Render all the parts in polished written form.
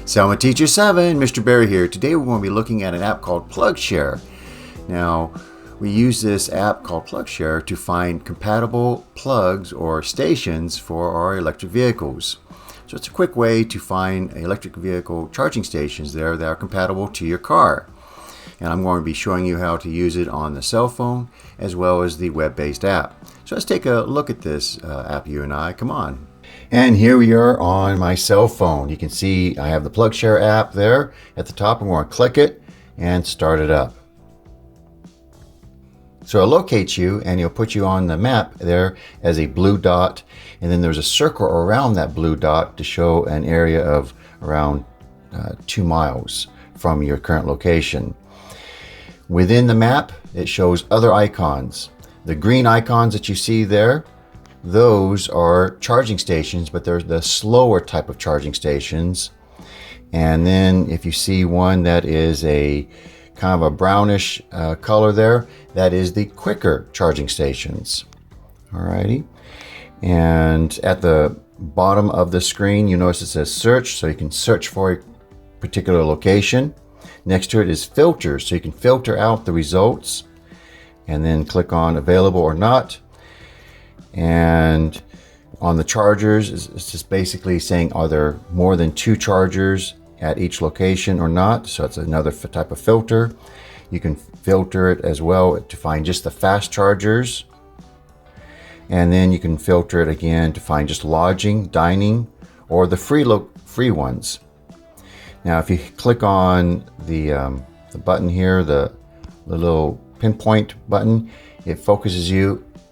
Selma Teacher 7, Mr. Barry here. Today we're going to be looking at an app called Plugshare. Now, we use this app called Plugshare to find compatible plugs or stations for our electric vehicles. So it's a quick way to find electric vehicle charging stations there that are compatible to your car. And I'm going to be showing you how to use it on the cell phone as well as the web-based app. So let's take a look at this app, you and I. Come on. And here we are on my cell phone. You can see I have the Plugshare app there at the top. I'm going to click it and start it up. So it'll locate you and it'll put you on the map there as a blue dot, and then there's a circle around that blue dot to show an area of around 2 miles from your current location. Within the map, it shows other icons. The green icons that you see there, those are charging stations, but they're the slower type of charging stations. And then if you see one that is a kind of a brownish color there, that is the quicker charging stations. Alrighty. And at the bottom of the screen, you notice it says search, so you can search for a particular location. Next to it is filters, so you can filter out the results and then click on available or not. And on the chargers, it's just basically saying, are there more than 2 chargers at each location or not? So it's another type of filter. You can filter it as well to find just the fast chargers. And then you can filter it again to find just lodging, dining, or the free ones. Now, if you click on the button here, the little pinpoint button, it focuses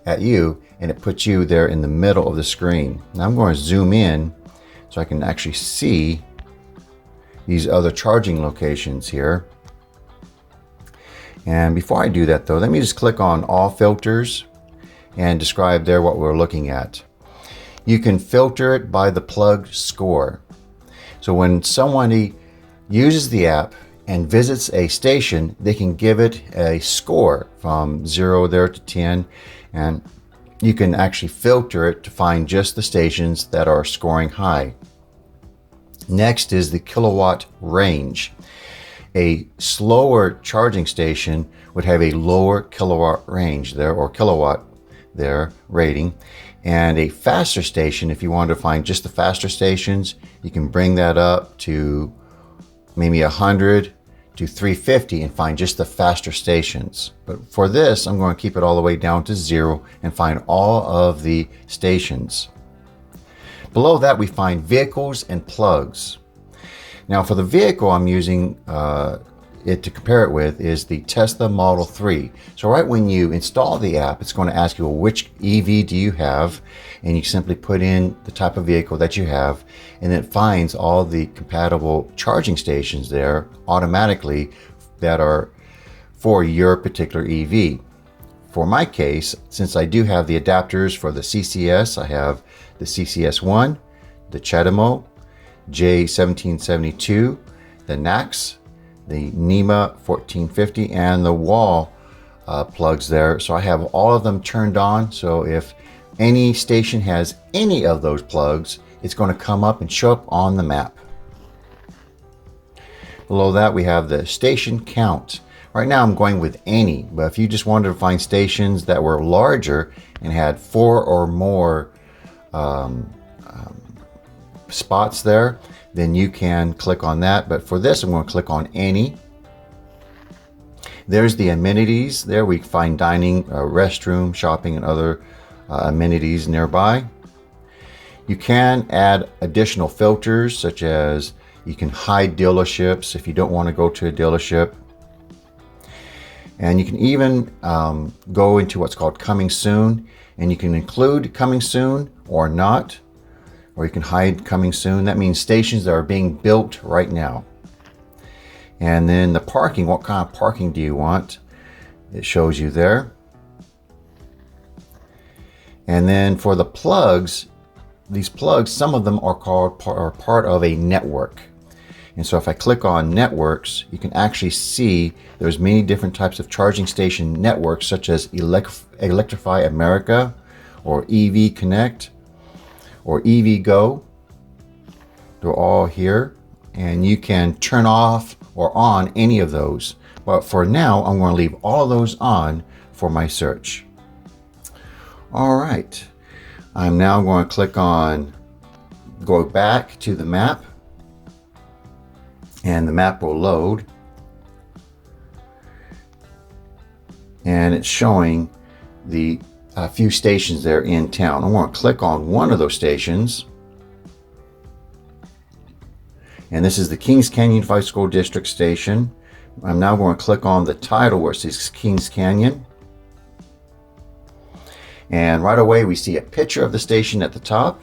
at you and it puts you there in the middle of the screen. Now I'm going to zoom in so I can actually see these other charging locations here. And before I do that though, let me just click on all filters and describe there what we're looking at. You can filter it by the plug score. So when somebody uses the app and visits a station, they can give it a score from 0 there to 10, and you can actually filter it to find just the stations that are scoring high. Next is the kilowatt range. A slower charging station would have a lower kilowatt range there, or kilowatt there rating. And a faster station, if you want to find just the faster stations, you can bring that up to maybe 100 to 350 and find just the faster stations. But for this, I'm going to keep it all the way down to 0 and find all of the stations. Below that, we find vehicles and plugs. Now for the vehicle I'm using it to compare it with is the Tesla Model 3. So right when you install the app, it's going to ask you, well, which EV do you have? And you simply put in the type of vehicle that you have, and it finds all the compatible charging stations there automatically that are for your particular EV. For my case, since I do have the adapters for the CCS, I have the CCS1, the CHAdeMO, J1772, the NACS, the NEMA 1450, and the wall plugs there. So I have all of them turned on. So if any station has any of those plugs, it's going to come up and show up on the map. Below that, we have the station count. Right now I'm going with any, but if you just wanted to find stations that were larger and had 4 or more spots there, then you can click on that. But for this, I'm going to click on any. There's the amenities. There we find dining, restroom, shopping, and other amenities nearby. You can add additional filters, such as you can hide dealerships if you don't want to go to a dealership. And you can even go into what's called coming soon, and you can include coming soon or not, or you can hide coming soon. That means stations that are being built right now. And then the parking, what kind of parking do you want? It shows you there. And then for the plugs, these plugs, some of them are part of a network. And so if I click on networks, you can actually see there's many different types of charging station networks, such as Electrify America, or EV Connect, or EV Go. They're all here. and you can turn off or on any of those. But for now, I'm going to leave all those on for my search. All right, I'm now going to click on go back to the map, and the map will load, and it's showing the few stations there in town. I want to click on one of those stations, and this is the Kings Canyon Unified School District station. I'm now going to click on the title where it says Kings Canyon, and right away we see a picture of the station at the top.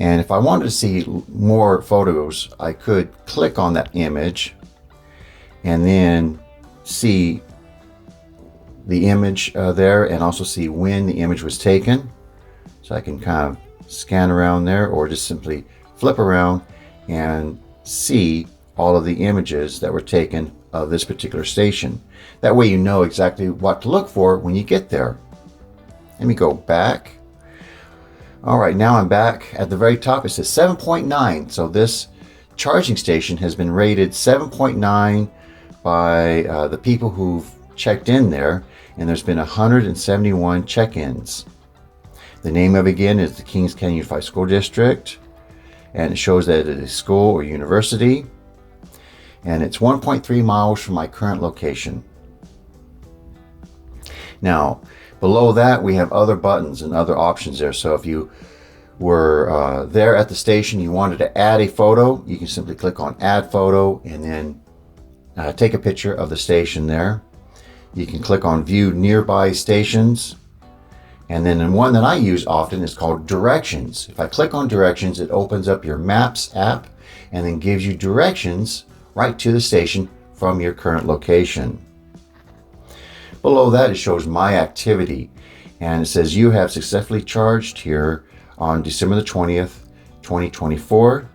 And if I wanted to see more photos, I could click on that image and then see the image there, and also see when the image was taken. So I can kind of scan around there, or just simply flip around and see all of the images that were taken of this particular station. That way you know exactly what to look for when you get there. Let me go back. All right, now I'm back. At the very top it says 7.9. So this charging station has been rated 7.9 by the people who've checked in there, and there's been 171 check-ins. The name of it again is the Kings Canyon Unified School District, and it shows that it is a school or university, and it's 1.3 miles from my current location. Now below that we have other buttons and other options there. So if you were there at the station, you wanted to add a photo, you can simply click on add photo and then take a picture of the station there. You can click on view nearby stations, and then the one that I use often is called directions. If I click on directions, it opens up your Maps app and then gives you directions right to the station from your current location. Below that it shows my activity, and it says you have successfully charged here on December the 20th 2024.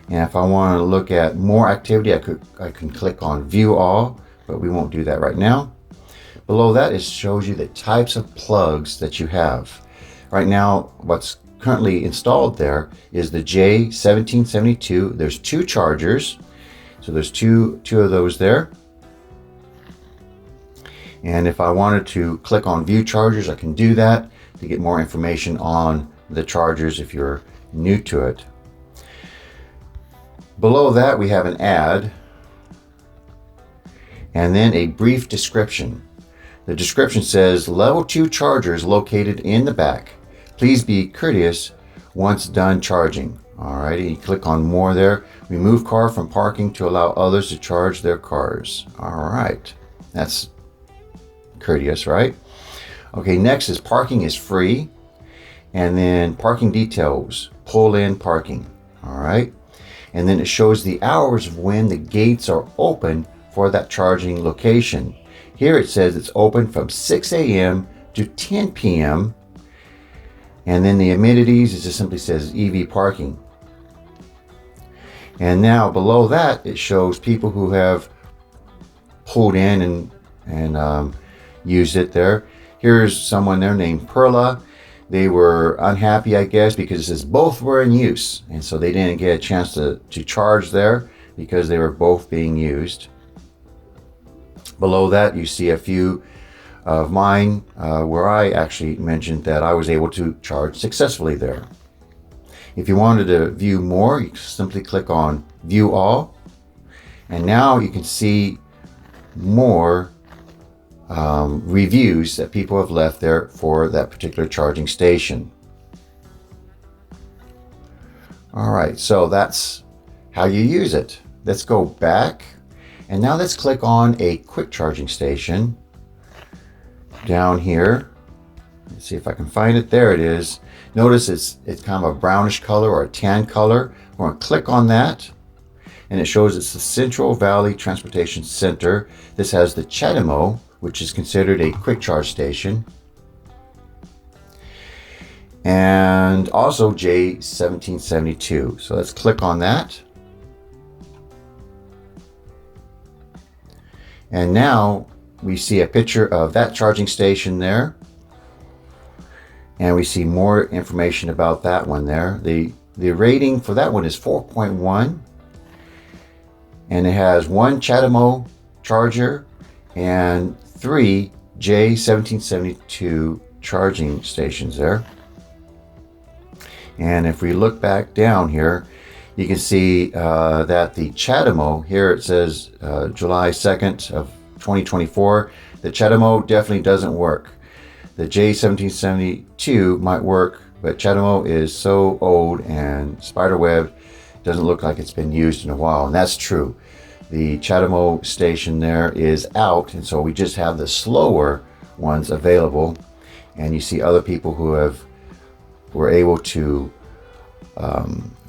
And if I want to look at more activity, I can click on view all, but we won't do that right now. Below that it shows you the types of plugs that you have. Right now what's currently installed there is the J1772. There's two chargers, so there's two of those there. And if I wanted to click on view chargers, I can do that to get more information on the chargers if you're new to it. Below that we have an ad and then a brief description. The description says level 2 chargers located in the back. Please be courteous once done charging. Alrighty, you click on more there. Remove car from parking to allow others to charge their cars. Alright, that's courteous, right? Okay, next is parking is free, and then parking details, pull in parking. Alright, and then it shows the hours of when the gates are open for that charging location. Here it says it's open from 6 a.m. to 10 p.m. and then the amenities, it just simply says EV parking. And now below that it shows people who have pulled in and used it there. Here's someone there named Perla. They were unhappy, I guess, because it says both were in use, and so they didn't get a chance to charge there because they were both being used. Below that you see a few of mine where I actually mentioned that I was able to charge successfully there. If you wanted to view more, you simply click on view all, and now you can see more reviews that people have left there for that particular charging station. Alright, so that's how you use it. Let's go back, and now let's click on a quick charging station down here. Let's see if I can find it. There it is. Notice it's kind of a brownish color or a tan color. We're going to click on that, and it shows it's the Central Valley Transportation Center. This has the Chatimo, which is considered a quick charge station, and also J1772. So let's click on that. And now we see a picture of that charging station there, and we see more information about that one there. The The rating for that one is 4.1, and it has one CHAdeMO charger and 3 J1772 charging stations there. And if we look back down here, you can see that the CHAdeMO, here it says July 2nd of 2024, the CHAdeMO definitely doesn't work. The J1772 might work, but CHAdeMO is so old and spiderweb doesn't look like it's been used in a while, and that's true. The CHAdeMO station there is out, and so we just have the slower ones available. And you see other people who were able to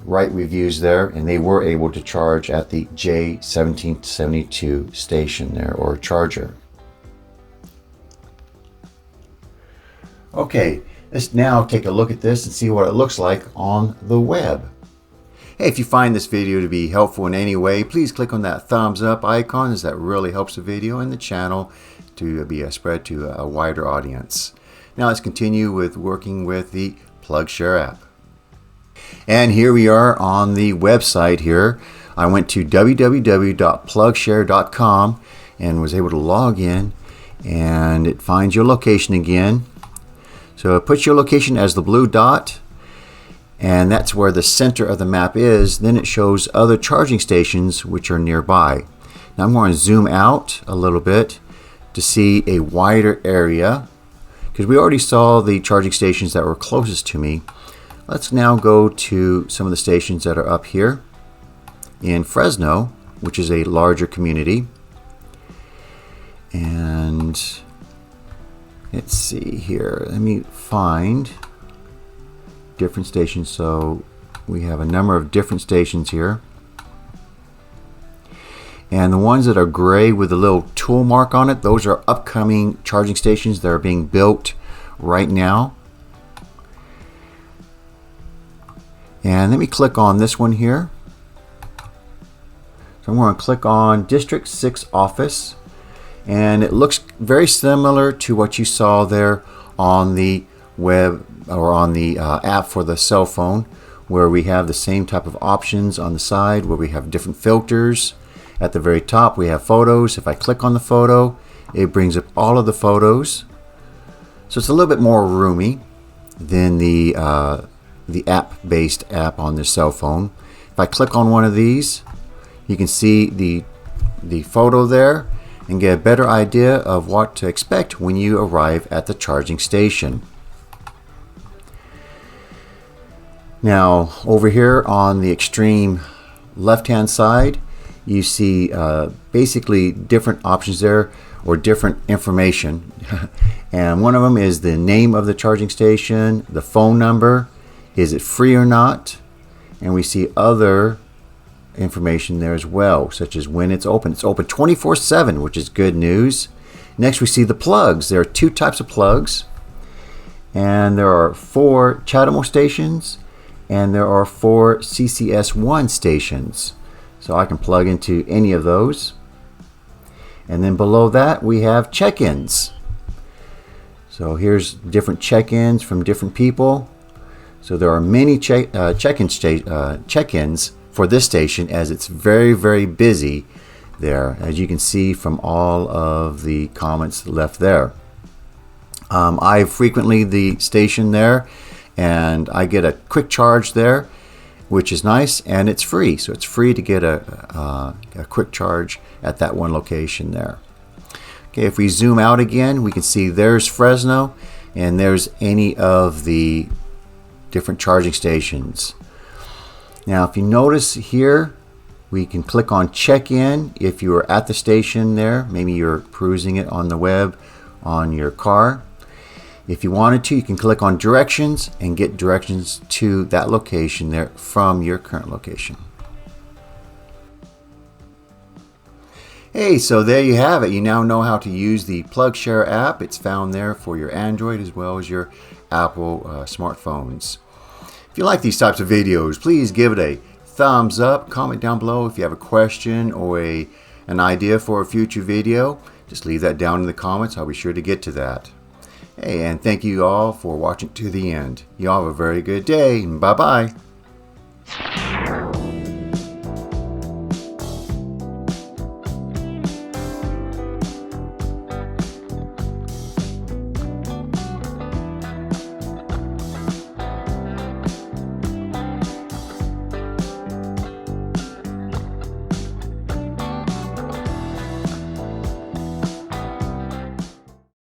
write reviews there, and they were able to charge at the J1772 station there, or charger. Okay, let's now take a look at this and see what it looks like on the web. Hey, if you find this video to be helpful in any way, please click on that thumbs up icon, as that really helps the video and the channel to be spread to a wider audience. Now let's continue with working with the Plugshare app. And here we are on the website here. I went to www.plugshare.com and was able to log in, and it finds your location again. So it puts your location as the blue dot, and that's where the center of the map is. Then it shows other charging stations which are nearby. Now I'm going to zoom out a little bit to see a wider area, because we already saw the charging stations that were closest to me. Let's now go to some of the stations that are up here in Fresno, which is a larger community. And let's see here. Let me find different stations. So we have a number of different stations here. And the ones that are gray with a little tool mark on it, those are upcoming charging stations that are being built right now. And let me click on this one here. So I'm going to click on District 6 Office, and it looks very similar to what you saw there on the web, or on the app for the cell phone, where we have the same type of options on the side, where we have different filters. At the very top we have photos. If I click on the photo, it brings up all of the photos. So it's a little bit more roomy than the app-based app on the cell phone. If I click on one of these, you can see the photo there and get a better idea of what to expect when you arrive at the charging station. Now over here on the extreme left-hand side, you see basically different options there, or different information. And one of them is the name of the charging station, the phone number, is it free or not, and we see other information there as well, such as when it's open. It's open 24/7, which is good news. Next we see the plugs. There are two types of plugs, and there are 4 CHAdeMO stations, and there are 4 CCS1 stations. So I can plug into any of those. And then below that we have check-ins. So here's different check-ins from different people. So there are many check-ins for this station, as it's very, very busy there, as you can see from all of the comments left there. I frequently the station there, and I get a quick charge there, which is nice, and it's free. So it's free to get a quick charge at that one location there. Okay, if we zoom out again, we can see there's Fresno, and there's any of the different charging stations. Now if you notice here, we can click on check-in if you are at the station there. Maybe you're perusing it on the web on your car. If you wanted to, you can click on directions and get directions to that location there from your current location. Hey, so there you have it. You now know how to use the Plugshare app. It's found there for your Android as well as your Apple smartphones. If you like these types of videos, please give it a thumbs up. Comment down below if you have a question or an idea for a future video. Just leave that down in the comments. I'll be sure to get to that. Hey, and thank you all for watching to the end. You all have a very good day. Bye-bye.